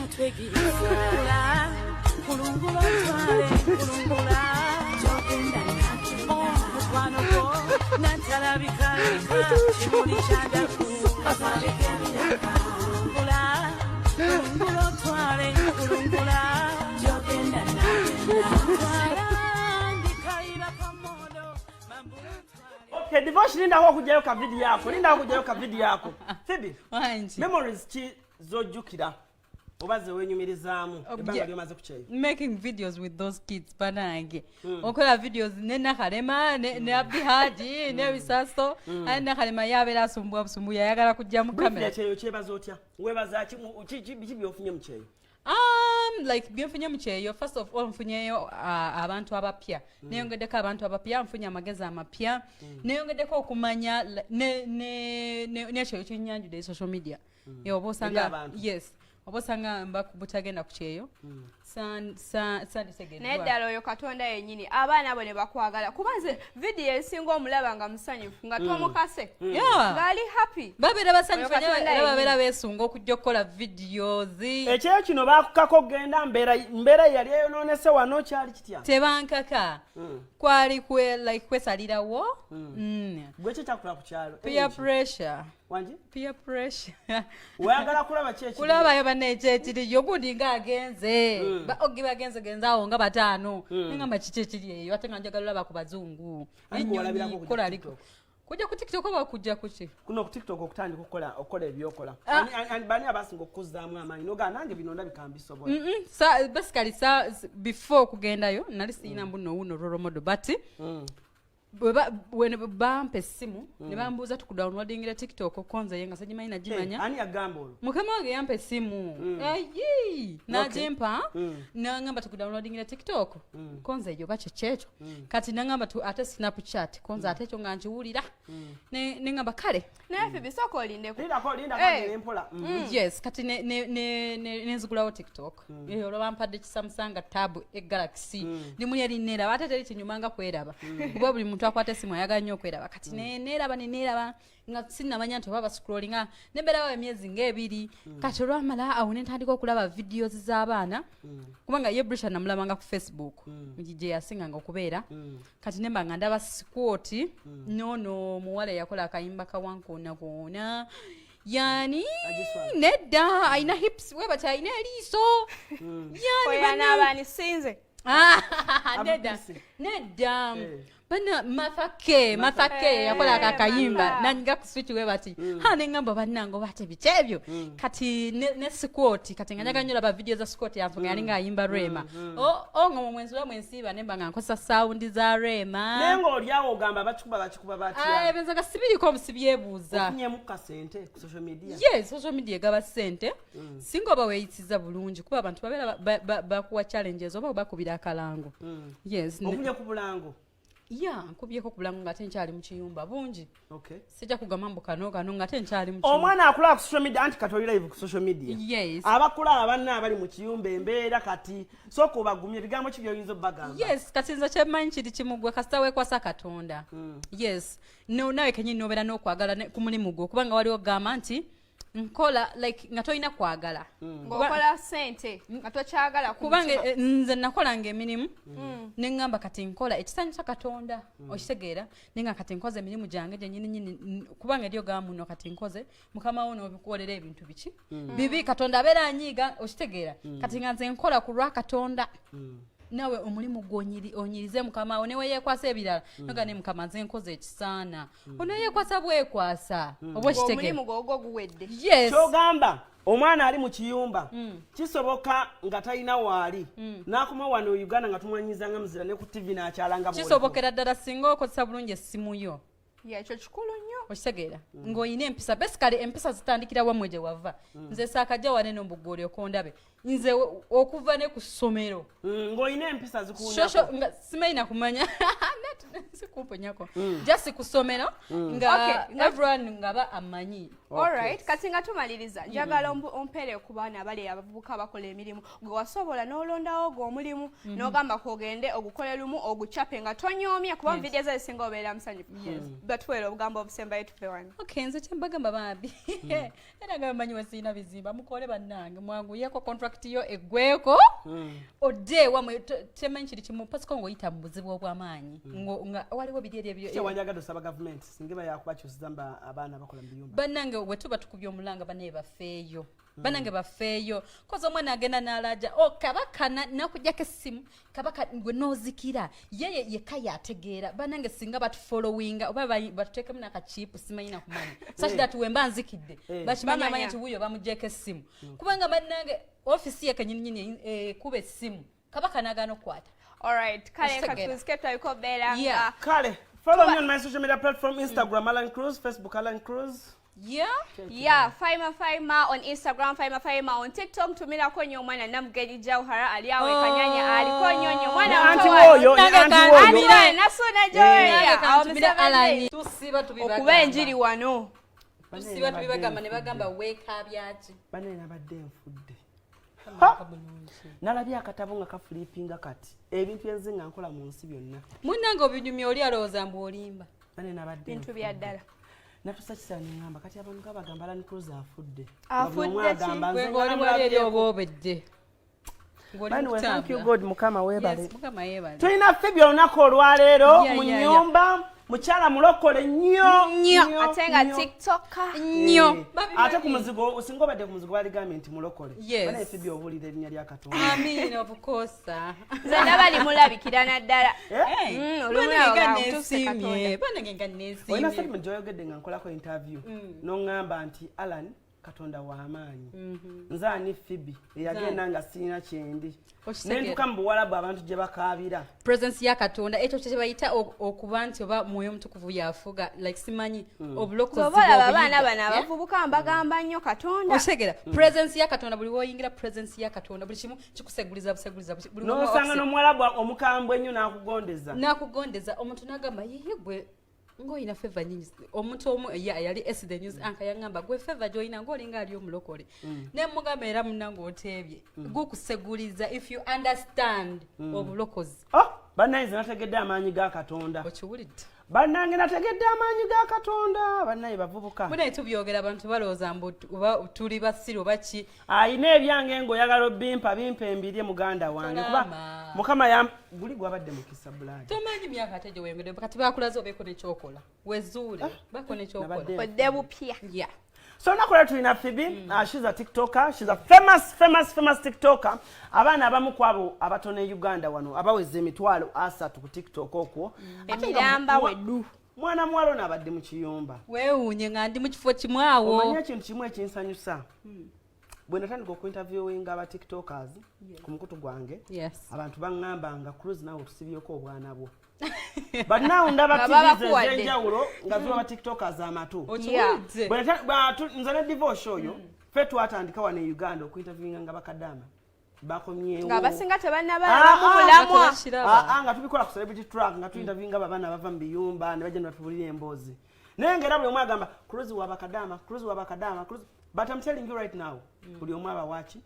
Okay, devotion linda ho kujayo ka video yako. Linda ho kujayo ka video yako. Phoebe. Wanji. Memories chi zojukira. Obaze wenyumirizaamu ebanga lyomaze kucheyo. Making videos with those kids banange. Okola videos nena kalema ne abihadi ne bisaso ana kalema yabera asumbu yagala kujja mu kamera. Cheyo chebaza otya. Webaza chi byofunye mu cheyo. Like byonfunye mu cheyo first of all mfunyeyo abantu abapya. Neyongedeko abantu abapya mfunya amagezi amapya. Neyongedeko okumanya ne cheyo kinyanjude social media. Yo bosanga yes. Obosanga mbakubutagenda ku cheyo. Sandisegedwa. Neddala oyo Katonda yennyini abaana abo ne bakwagala kubanze video esinga omulaba nga musanyufu nga tomukase ngali happy babera basanyufu era babera besunga okujja okukola videos ekyeyo kino bakukako genda mbeera yali eyononese wano kyali kitya tebankaka kwali kwesalirawo gwekyo kyakula ku kyalo peer pressure wanji peer pressure wayagala kulaba kyeki kulabayo banekyeekiriyo gundi ng'agenze genza awo nga bataano ngamba kiki ekiri eyo ate nga njagala olaba ku bazungu kola aliko kujja ku TikTok oba kujja kuki kuno ku TikTok okutandika okukola ebyokola bani abasinga okuzzaamu amaanyi noga nange bino ndabikambisobola basically before kugendayo nali siyina mbuno wuno role model but when bampe simu ne bambuuza tukudownloadingira TikTok konza yenga sajimanya jimanya ani yagamba olwo mukama wange yampe simu najimpa nangamba tukudownloadingira TikTok konza eyo bache checho kati nangamba tu ate Snapchat konza ate kyo nga nkiwulira ne ngamba kale naye Phoebe soko olinde linda empola yes kati ne nzigulawo TikTok eyo lo bampadde Samsung Tab Galaxy limu yali nera ate teri kinyumanga kweraba kuba buli muntu akwata simu ayaga nnyo okweraba kati neraba nga sinnamanya nti baba scrollinga nemberawo emyezi ng'ebiri kati olwamala awo ne ntandika okulaba videos z'abaana kubanga ye Brisha namulabanga ku Facebook gye yasinganga okubeera kati nemba nga ndaba squat nono muwala yakola akayimba kawankoona yani nedda aina hips webata aina eriiso yani bana sinze nedda bana mafake yakola akayimba nanyiga ku switch we bati nengamba bannango bate bikyebyo kati ne squat kati nganyaga nyola ba video za squat yanfunga yalinga ayimba Rema ngo mwenzi wa mwensiba nemba nga nkosa sound za Rema nengo olyawo ogamba bakikuba batya benzaga sibiri ko musibyebuuza ofunye mu kasente ku social media yes social media gaba sente singo baweyitiza bulungi kuba abantu babera bakuwa challenges oba bakubira akalango yes ofunye ku bulango nkubyeko kubulango nga tenkyali mu kiyumba bungi okay sijja kugamba kano nga tenkyali mu kiyumba omwana akula ku social media anti katoli live ku social media yes abakula abanna abali mu kiyumba embeera kati soko bagumye bigambo kibyo yinzo bagamba yes kati nza kyemanyi kiri kimugwe kasita wekwasa Katonda yes nawe kenyini nobeera n'okwagala ku mulimu gwo kubanga waliwo gamba nti nkola like nga toyina kwagala ngokola sente nga tokyagala kubanga nze nakolanga emirimu nengamba kati nkola ekisanyusa Katonda okitegeera nenga kati nkoze emirimu gyange gyenyini kubanga eriyo gamuno kati nkoze mukama wo n'obikukolera ebintu biki bibi Katonda abeera anyiiga okitegeera kati nga nze nkola ku lwa Katonda nawe omulimu onyirize mukama wo newe yekwasa ebirala noga ne mukama nze nkoze ekisaana ono yekwasa bwekwasa obwekitegeera omulimu gwo guwedde yes kyogamba omwana ali mu kiyumba kisoboka nga talina waali n'akoma wano Uganda nga tumwanyizanga muzira ne ku TV n'akyalanga bwoli kisobokera ddala singa okozesa bulungi essimu yo ekyo kikulu nnyo okitegeera ng'oyina empisa basically empisa zitandikira wamwe gye wava nze saakajja wane n'ombugooli okondabe nze okuva ne ku ssomero ng'oyina empisa zikunyako simayina kumanya sikumponyako just ku ssomero nga everyone ngaba amanyi alright kati nga tumaliriza njagala ompere ku baana abali abavubuka abakola emirimu gwe wasobola n'olondawo gw'omulimu n'ogamba kogende ogukole lumu ogucape nga tonyoomye kuba video ezisinga obeera musanyufu batwera obugambo obusemba tuvayo tuve wano. Okay, nze kyembagamba bambi era nga bamanyi wesiina bizimba mukole bannange mwanguyeko contract yo eggweko odde wamwe temanyi kiri kimu pasiko ng'oyita mu buzibu obw'amaanyi nga waliwo biri ebyo kyewanjagala osaba gavumenti singa yakubakyusiza abaana bakola mu biyumba bannange bwe tuba tukubye omulanga banaye bafeeyo bannange bafeeyo koza omwana agenda n'alaja kabaka nakujjako essimu kabaka gwe noozikira yeye yekka yategeera bannange singa batufollowinga oba batuteekemu n'akakiipu simanyi nakumanya such that wemba nzikidde bakimanya nti wuyo bamuggyeko essimu kubanga bannange ofisi ye kenyininyini kuba essimu kabaka n'agaana okukwata. Alright, kale katuzike tuliko beera nga kale follow me on my social media platform Instagram Alan Cruz, Facebook Alan Cruz. Yeah, Faima on Instagram, Faima on TikTok. Tumira konyo mwana namgeni Jauhara aliawe kanyanya alikonyo mwana anti woyo Amina nasona joya awamisa alani tusiba tubibagamba okubenjiri wano tusiba tubibagamba ne bagamba weka byaki bane nabadde nfudde nalabye akatabo nga kafulipinga kati ebintu enzinga nkola mu nsi byonna munnange obinyumya oli alowooza mbu olimba bane nabadde bintu bya ddala natusakisa ningamba kati abantu kabagamba Alan Cruz afudde ng'oli oba obedde thank you God mukama weebale tulina Phoebe olunaku olwaleero mu nnyumba mukyala mulokole nnyo ate nga tiktoka nnyo ate ku muzigo osinga obadde ku muzigo baligambye nti mulokole banaye Phoebe obuulira erinnya lya Katonda amiina obukosa nze ndaba limulabikira naddala olina statement gyoyogedde nga nkolako interview n'oŋŋamba nti Alan Katonda w'amaanyi nze ani Phoebe eyagenda nga sirina kyendi nentuka mu Buwarabu abantu gye bakaabira presence ya Katonda ekyo kye bayita okuba nti oba mwoyo mutukuvu yafuga like simanyi obulokozi obalaba abaana bano abavubuka mbagamba nnyo Katonda osegera presence ya Katonda buli woyingira presence ya Katonda buli kimu kikuseguliza buseguliza buli n'osanga n'omuwarabu omukambwe ennyo nakugondeza omuntu n'agamba yeye gwe ngoyina favor nyingi omuntu omu yali SD News anka yangamba gwe favor joyina ngolinga ali omulokole ne mugamba era munango otebye gukuseguliza if you understand obulokozi banaye nategedde amaanyi ga Katonda okiwulidde bannange nategedde amaanyi ga Katonda banaye bavubuka munaye tubyogera abantu balowooza mbu tuli basiru baki ayina ebyange ng'oyagala bimpa embiri muganda wange kuba mukama guli gwabadde mukisa bulaaji tomanyi myaka ate gye weyongedde kati bakulaze obeeko nekyokola wezuule bako nekyokola odde bupya so nakola tulina Phoebe she's a TikToker, she's a famous TikToker abaana abamu kwabo abatono e Uganda wano abaweze emitwalo 3 ku TikTok okwo emiramba weddu mwana mwalo nabadde mu kiyumba weewuunye nga ndi mu kifo kimwawo omanya ekintu kimu ekinsanyusa bwe natandika okuinterviewinga aba TikTokers ku mukutu gwange abantu baŋŋamba nga Cruz nawe tusibyeko obwana bwo but now ndaba TV zenjawulo nga ziba TikTokers amatu nze ne divorce oyo fe twatandika wano e Uganda okuinterviewinga nga bakadama bakomyewo nga basinga tebannabala mubulamwa nga tubikola ku celebrity track nga tuinterviewinga abaana bava mu biyumba ne bajja ne batubulira emboozi naye ng'era buli omu agamba Cruz wabakadama but I'm telling you right now buli omu aba waaki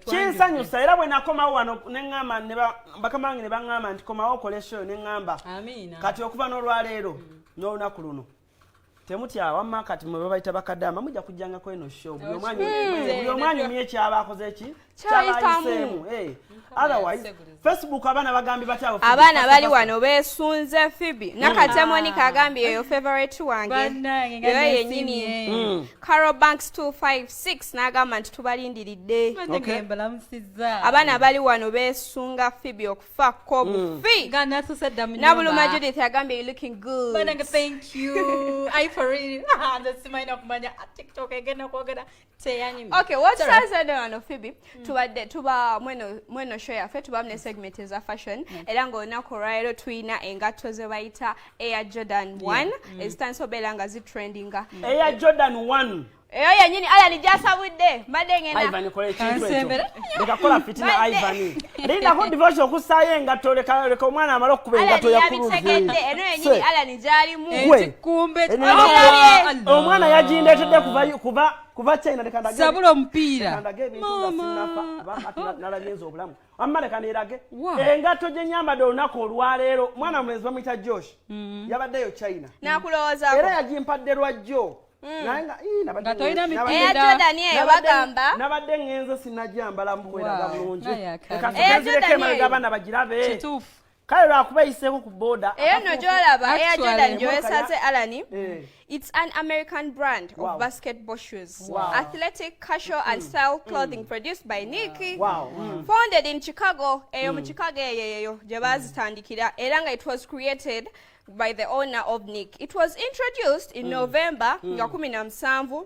kinsanyusa era bwe nakomawo wano neŋŋamba bakamange ne baŋŋamba nti komawo okole show neŋŋamba kati okuva n'olwaleero n'olunaku luno temutya wamma kati mwe babayita bakadama mujja kujjangako eno show buli omu anyumye ekyabakoze eki kyabayiseemu otherwise Facebook abaana bagambye batya abaana bali wano beesunze Phoebe nakatemonika agambye eyo favorite wange eyo yennyini Carol Banks 256 n'agamba nti tubalindiridde abaana bali wano beesunga Phoebe okufako bufi nabuluma Judith agambye you looking good thank you I for real simanyina kumanya TikTok egenda kwogera teyanyimi okay what says on Phoebe tubadde tuba mweno show yaffe tuba mune segment eza fashion era ng'olunaku olwaleero tuyina engatto ze bayita Air Jordan 1 ezitandise obeera nga zitrendinga Air Jordan 1 eyo yenyini Alani jasabudde mbadde ngenda Ivan kola ekintu ekyo lekakola fitina Ivan linda ko divorce okusayo engato leka omwana amala okuba engato yakuluze eno yenyini Alani jalimu kumbe omwana yajindetedde kuva China lekanda sabula omupiira kandage ebintu sinafa nalagenza obulamu amma leka nerage engato gye nyambadde olunaku olwaleero mwana mulezi bamuyita Josh yabaddeyo China nakulowooza era yagimpadde lwajjo nabadde ngenze sinajambala mbuweraga bulungi abaana bagirabe kale lwakubayiseeko ku boda eno gyolaba Air Jordan gyowesaze Alani it's an American brand of basketball shoes athletic casual and style clothing produced by Nike founded in Chicago eyo mu Chicago eyo gye bazitandikira era nga it was created by the owner of Nick. It was introduced in November nga 17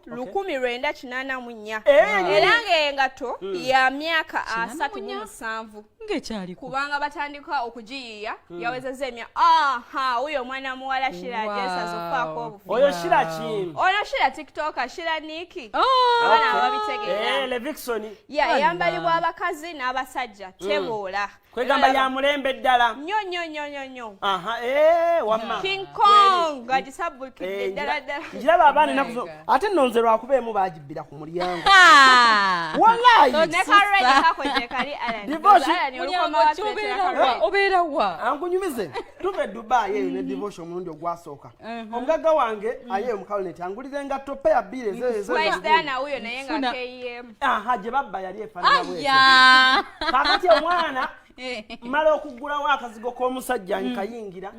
1984 era ng'engato ya myaka 37 ng'ekyali kubanga batandika okugiyiya yawezezza huyo mwana muwala Shira Jessa zofaako obufi oyo Shira ki ono Shira TikToker Shira Niki abana ababitegeera le Vixen yambalibwa abakazi n'abasajja teboola kwegamba ya mulembe ddala nyo wamma King Kong gagisabukidde ddala njiraba abaana nakuzo ate nonze lwakubeemu bagibbira ku mulyango wallahi ne karedi kakoje kali Alani obeera wa ankunyumize tuve Dubai eyo ne divorce omulundi ogwasooka omugagga wange ayeyo mu Cabinet angulira engatto peya bbiri huyo naye nga KM gye babba yali efaanana bwetyo kakati omwana mala okugulawo akazigo k'omusajja nkayingira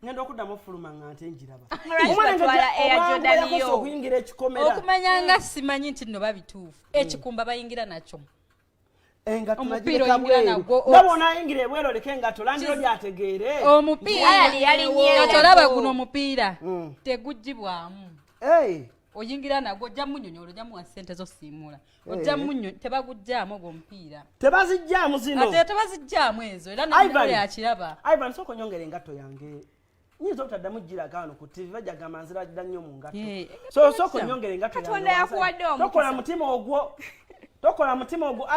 ngenda okuddamu ofuluma nga nte njiraba okuyingira ekikomera okumanya nga simanyi nti nno babituufu ekikumba bayingira nakyo engato nagireka bweru nabona ayingira ebweru oleka engato landiro gyategeere omupiira tolaba guno omupiira tegugibwamu oyingira nagwo ojja munyonyola ojja muwa ssente zo siimula ojja munyonyola tebagujjaamu ogwo omupiira tebazijjaamu zino ate tebazijjaamu ezo era n'omulala yakiraba Ivan sooka onyongera engato yange nyinza obutaddamu giraga wano ku TV bajagamba nzira dda nnyo mu ngato so sooka onyongera engato yange Katonda yakuwadde omutima tokola mutima ogwo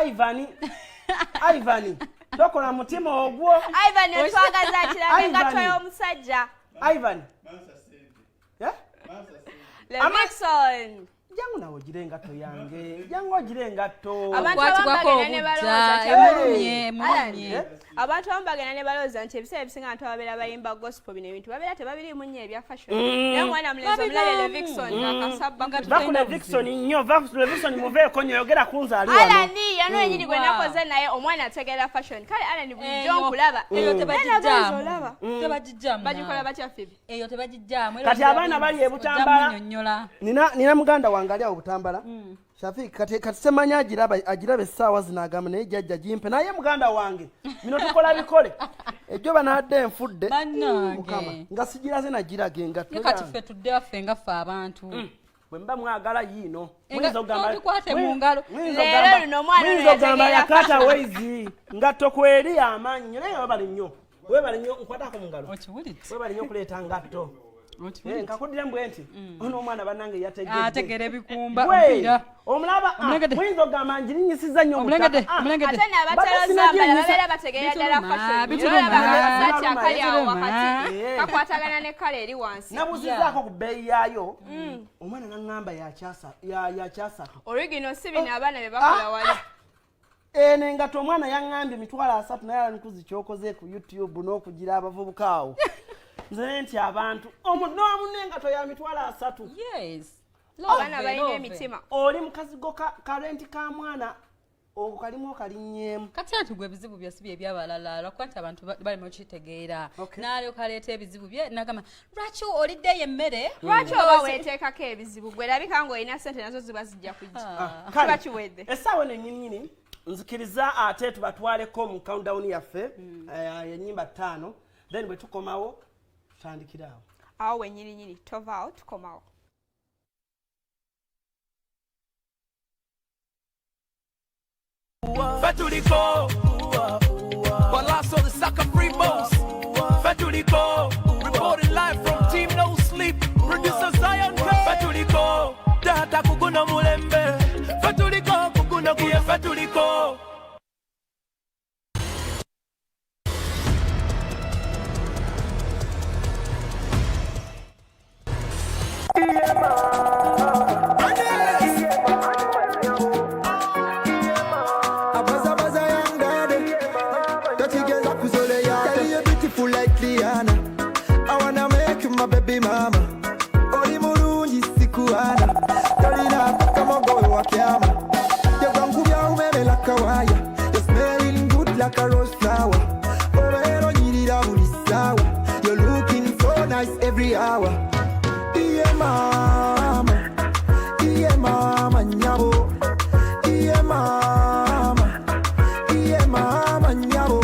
Ivan tokola mutima ogwo Ivan otwagaza akiraga engato y'omusajja Ivan Amazon jangu nawe ogire engato yange jangu ogire engato abantu abamu bagenda ne balowooza nti ebiseera ebisinga abantu ababeera bayimba gospel bino ebintu babeera tebabiriimu nnyo ebya fashion naye mwana mulenzi omulale Vixen akasabba bakuna Vixen nnyo Vixen muveeko nnyo yogera kunzaali wano Alani yano yenyini gwe nakoze naye omwana ategeera fashion kale Alani bulijjo nkulaba eyo tebagijjaamu bagikola batya Phoebe eyo tebagijjaamu kati abaana bali ebutambala nina muganda wange ali awo butambala Shafiki kati semanya agiraba essaawa zino agamba naye jjajja gimpe naye muganda wange bino tukola bikole ejjo banadde enfudde mukama nga sigiraze nagiraga engato kati ffe tudde waffe nga ffe abantu bwe mba mwagala yiino tukwate mu ngalo leero luno omwana ogamba yakata weizi ngatto kweri amaanyi naye webali nnyo nkwatako mu ngalo webali nnyo okuleeta ngatto nkakudire mbwe nti ono omwana bannange yategedde ebikumba mpira omulaba muyinza ogamba njirinyisiza nnyo ate n'abatalozambala babeera bategeera ddala fashion akali awo wakati kakwatagana ne kale eri wansi nabuzizaako ku bbeeyi yaayo omwana naŋŋamba yakyasatu original si bino abaana be bakola wali eno engato omwana yaŋŋambye emitwalo 3 naye alanikuzi kyokoze ku YouTube n'okugira abavubuka awo nze nti abantu omunoamu n'engato ya mitwalo 3 abaana balina emitima oli mukazigo kalenti ka mwana ogwo kalimu okalinnyemu kati ati gwe ebizibu byesi bye ebyabalala lwakuba nti abantu bali mu kitegeera n'alyo kaleeta ebizibu bye nagamba lwaki oliddeyo emmere lwaki oba weeteekako ebizibu gwe labika ng'olina ssente nazo ziba zijja kujja kiba kiwedde essaawa eno ennyinnyini nzikiriza ate tubatwaleko mu countdown yaffe ennyimba 5 then bwe tukomawo tutandikiraawo awo wennyininyini tovaawo tukomawo Fatuliko, Balaso the Saka Free Most. Fatuliko, reporting live from Team No Sleep. Producer Zion, Fatuliko, Data kuguno mulembe fetuliko kuguno kuye fetuliko Baby mama, oli mulungi sikuana, tolina paka mogoyo wa kyama. Yagwangu bya umeme like a wire, you're smelling good like a rose flower. Obero nyirira buli sawa, you're looking so nice every hour. Iye mama nyabo, iye mama nyabo, iye mama nyabo.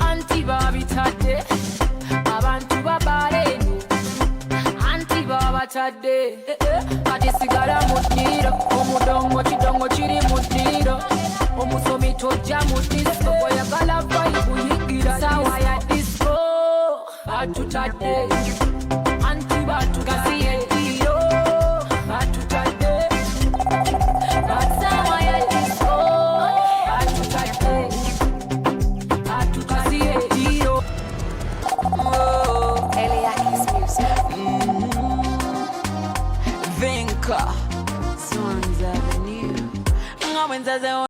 Anti babitade abantu babale anti babatade kati sigala mutiro omudongo kidongo kiri mutiro omusomi tojja mutiro oyagala vibe yingira sawa ya disco batutade anti batukasiye tiro batutade sawa ya disco batutade Venka Swans Avenue.